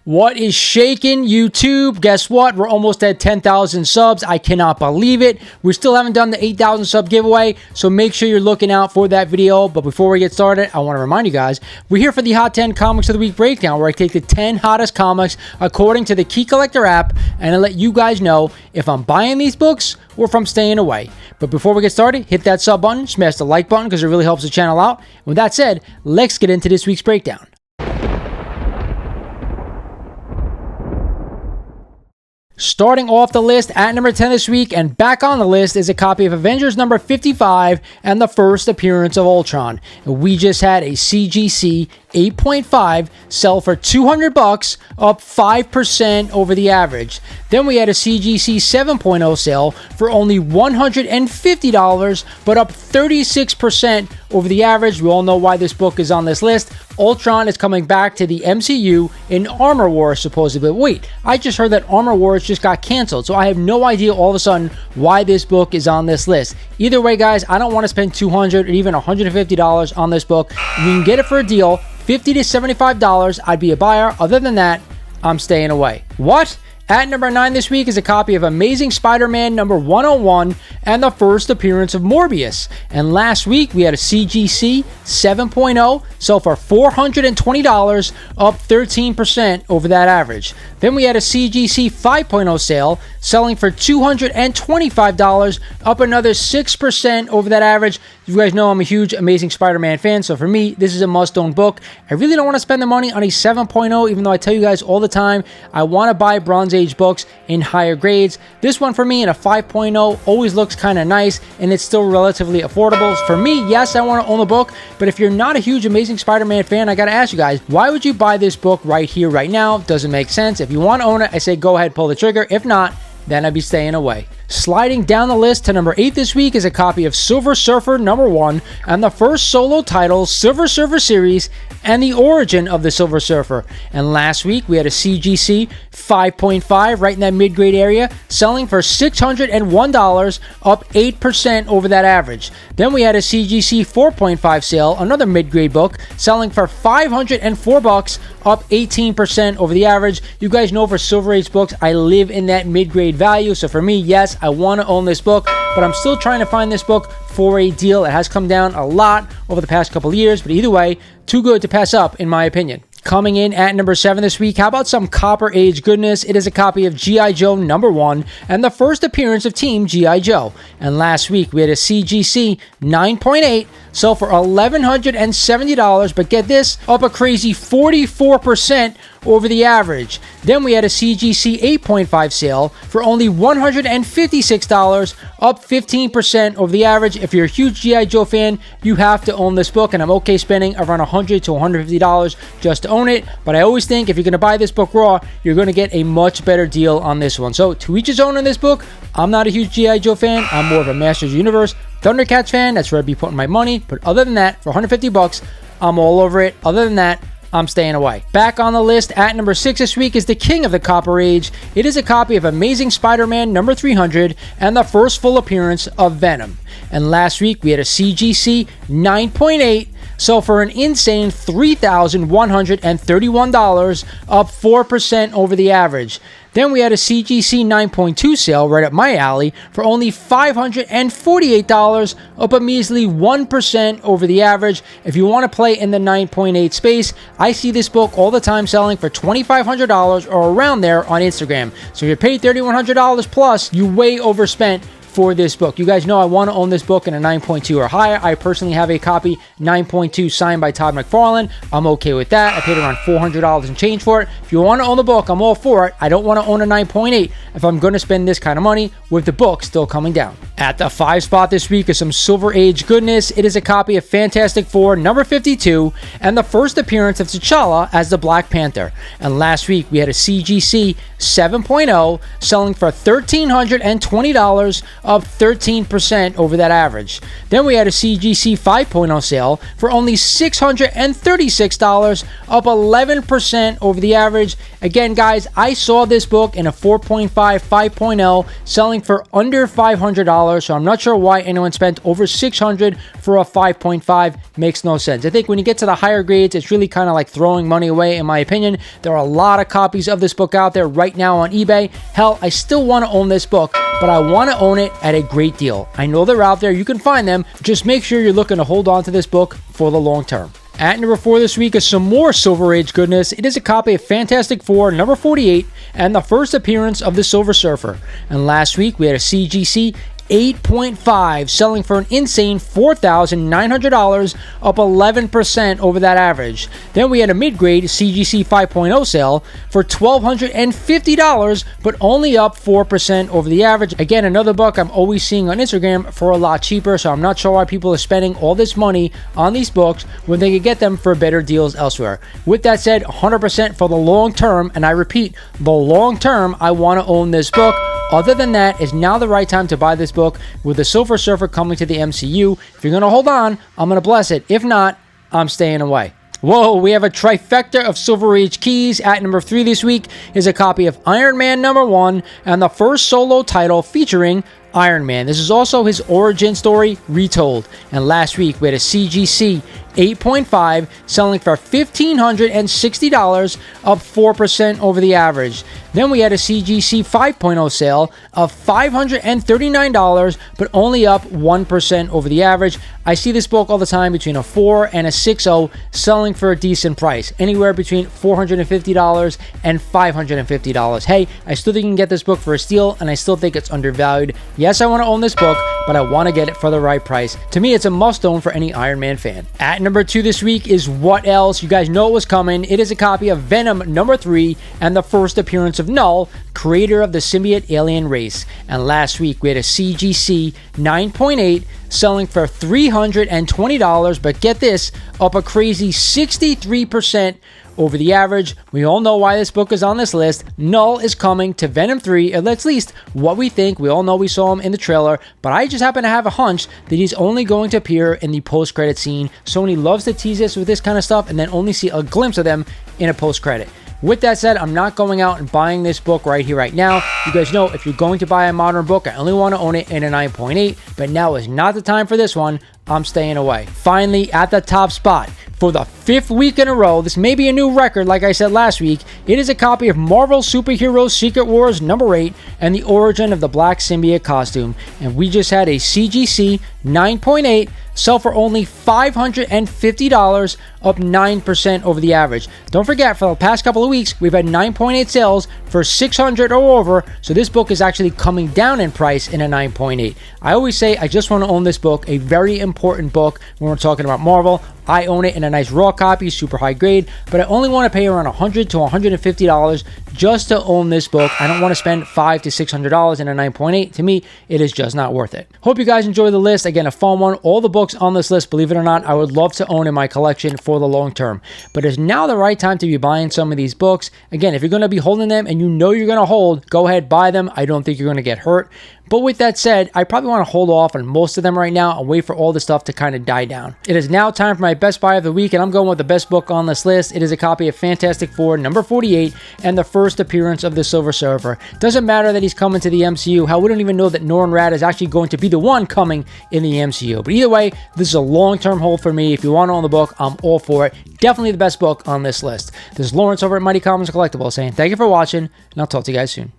What is shaking, YouTube? Guess what? We're almost at 10,000 subs. I cannot believe it. We still haven't done the 8,000 sub giveaway, so make sure you're looking out for that video. But before we get started, I want to remind you guys, we're here for the Hot 10 Comics of the Week breakdown, where I take the 10 hottest comics according to the Key Collector app, and I let you guys know if I'm buying these books or if I'm staying away. But before we get started, hit that sub button, smash the like button because it really helps the channel out. With that said, let's get into this week's breakdown. Starting off the list at number 10 this week, and back on the list, is a copy of Avengers number 55 and the first appearance of Ultron. We just had a CGC 8.5 sell for $200, up 5% over the average. Then we had a CGC 7.0 sale for only $150, but up 36% over the average. We all know why this book is on this list. Ultron is coming back to the MCU in Armor Wars, supposedly. But wait, I just heard that Armor Wars just got canceled, so I have no idea all of a sudden why this book is on this list. Either way, guys, I don't want to spend $200 or even $150 on this book. If you can get it for a deal, $50 to $75, I'd be a buyer. Other than that, I'm staying away. What? At number 9 this week is a copy of Amazing Spider-Man number 101 and the first appearance of Morbius. And last week we had a CGC 7.0 sell for $420, up 13% over that average. Then we had a CGC 5.0 sale selling for $225, up another 6% over that average. You guys know I'm a huge Amazing Spider-Man fan, so for me, this is a must-own book. I really don't want to spend the money on a 7.0, even though I tell you guys all the time, I want to buy Bronze Age books in higher grades. This one for me in a 5.0 always looks kind of nice, and it's still relatively affordable. For me, yes, I want to own the book, but if you're not a huge Amazing Spider-Man fan, I got to ask you guys, why would you buy this book right here, right now? Doesn't make sense. If you want to own it, I say go ahead, pull the trigger. If not, then I'd be staying away. Sliding down the list to number 8 this week is a copy of Silver Surfer number 1 and the first solo title, Silver Surfer series, and the origin of the Silver Surfer. And last week we had a CGC 5.5 right in that mid-grade area, selling for $601, up 8% over that average. Then we had a CGC 4.5 sale, another mid-grade book, selling for $504, up 18% over the average. You guys know for Silver Age books, I live in that mid-grade value. So for me, yes, I want to own this book, but I'm still trying to find this book for a deal. It has come down a lot over the past couple of years, but either way, too good to pass up, in my opinion. Coming in at number 7 this week, how about some Copper Age goodness? It is a copy of G.I. Joe number 1 and the first appearance of Team G.I. Joe. And last week we had a CGC 9.8 sell for $1,170, but get this, up a crazy 44% over the average. Then we had a CGC 8.5 sale for only $156, up 15% over the average. If you're a huge G.I. Joe fan, you have to own this book, and I'm okay spending around $100 to $150 just to own it. But I always think if you're going to buy this book raw, you're going to get a much better deal on this one. So to each his own on this book. I'm not a huge G.I. Joe fan. I'm more of a Masters Universe Thundercats fan. That's where I'd be putting my money. But other than that, for $150, I'm all over it. Other than that, I'm staying away. Back on the list at number 6 this week is the king of the Copper Age. It is a copy of Amazing Spider-Man number 300 and the first full appearance of Venom. And last week we had a CGC 9.8 sell for an insane $3,131, up 4% over the average. Then we had a CGC 9.2 sale right up my alley for only $548, up a measly 1% over the average. If you want to play in the 9.8 space, I see this book all the time selling for $2,500 or around there on Instagram. So if you paid $3,100 plus, you way overspent for this book. You guys know I want to own this book in a 9.2 or higher. I personally have a copy 9.2 signed by Todd McFarlane. I'm okay with that. I paid around $400 and change for it. If you want to own the book, I'm all for it. I don't want to own a 9.8 if I'm going to spend this kind of money with the book still coming down. At the 5 spot this week is some Silver Age goodness. It is a copy of Fantastic Four number 52 and the first appearance of T'Challa as the Black Panther. And last week we had a CGC 7.0 selling for $1,320, up 13% over that average. Then we had a CGC 5.0 sale for only $636, up 11% over the average. Again, guys, I saw this book in a 4.5, 5.0 selling for under $500. $5, so I'm not sure why anyone spent over $600 for a 5.5. Makes no sense. I think when you get to the higher grades, it's really kind of like throwing money away, in my opinion. There are a lot of copies of this book out there right now on eBay. Hell, I still want to own this book, but I want to own it at a great deal. I know they're out there. You can find them. Just make sure you're looking to hold on to this book for the long term. At number 4 this week is some more Silver Age goodness. It is a copy of Fantastic Four number 48 and the first appearance of the Silver Surfer. And last week we had a CGC 8.5 selling for an insane $4,900, up 11% over that average. Then we had a mid-grade CGC 5.0 sale for $1,250, but only up 4% over the average. Again, another book I'm always seeing on Instagram for a lot cheaper, so I'm not sure why people are spending all this money on these books when they could get them for better deals elsewhere. With that said, 100% for the long term, and I repeat, the long term, I want to own this book. Other than that, is now the right time to buy this book with the Silver Surfer coming to the MCU. If you're going to hold on, I'm going to bless it. If not, I'm staying away. Whoa, we have a trifecta of Silver Age keys. At number 3 this week is a copy of Iron Man number 1 and the first solo title featuring Iron Man. This is also his origin story retold. And last week we had a CGC 8.5 selling for $1,560, up 4% over the average. Then we had a CGC 5.0 sale of $539, but only up 1% over the average. I see this book all the time between a 4 and a 6.0 selling for a decent price, anywhere between $450 and $550. Hey, I still think you can get this book for a steal, and I still think it's undervalued. Yes, I want to own this book, but I want to get it for the right price. To me, it's a must-own for any Iron Man fan. At number 2 this week is What Else? You guys know it was coming. It is a copy of Venom number 3 and the first appearance of Null, creator of the symbiote alien race. And last week we had a CGC 9.8 selling for $320, but get this, up a crazy 63% over the average. We all know why this book is on this list. Null is coming to Venom 3, at least what we think. We all know we saw him in the trailer, but I just happen to have a hunch that he's only going to appear in the post-credit scene. Sony loves to tease us with this kind of stuff and then only see a glimpse of them in a post-credit. With that said, I'm not going out and buying this book right here, right now. You guys know if you're going to buy a modern book, I only want to own it in a 9.8, but now is not the time for this one. I'm staying away. Finally, at the top spot, for the 5th week in a row, this may be a new record like I said last week, it is a copy of Marvel Superheroes Secret Wars number 8 and the origin of the Black Symbiote costume. And we just had a CGC 9.8 sell for only $550, up 9% over the average. Don't forget, for the past couple of weeks, we've had 9.8 sales for $600 or over, so this book is actually coming down in price in a 9.8. I always say I just want to own this book, a very important book when we're talking about Marvel. I own it in a nice raw copy, super high grade, but I only want to pay around $100 to $150 just to own this book. I don't want to spend $500 to $600 in a 9.8. To me, it is just not worth it. Hope you guys enjoy the list. Again, a fun one. All the books on this list, believe it or not, I would love to own in my collection for the long term. But it's now the right time to be buying some of these books. Again, if you're going to be holding them and you know you're going to hold, go ahead, buy them. I don't think you're going to get hurt. But with that said, I probably want to hold off on most of them right now and wait for all the stuff to kind of die down. It is now time for my best buy of the week, and I'm going with the best book on this list. It is a copy of Fantastic Four number 48 and the first appearance of the Silver Surfer. Doesn't matter that he's coming to the MCU. Hell, we don't even know that Norrin Radd is actually going to be the one coming in the MCU. But either way, this is a long-term hold for me. If you want to own the book, I'm all for it. Definitely the best book on this list. This is Lawrence over at Mighty Comics Collectibles saying thank you for watching, and I'll talk to you guys soon.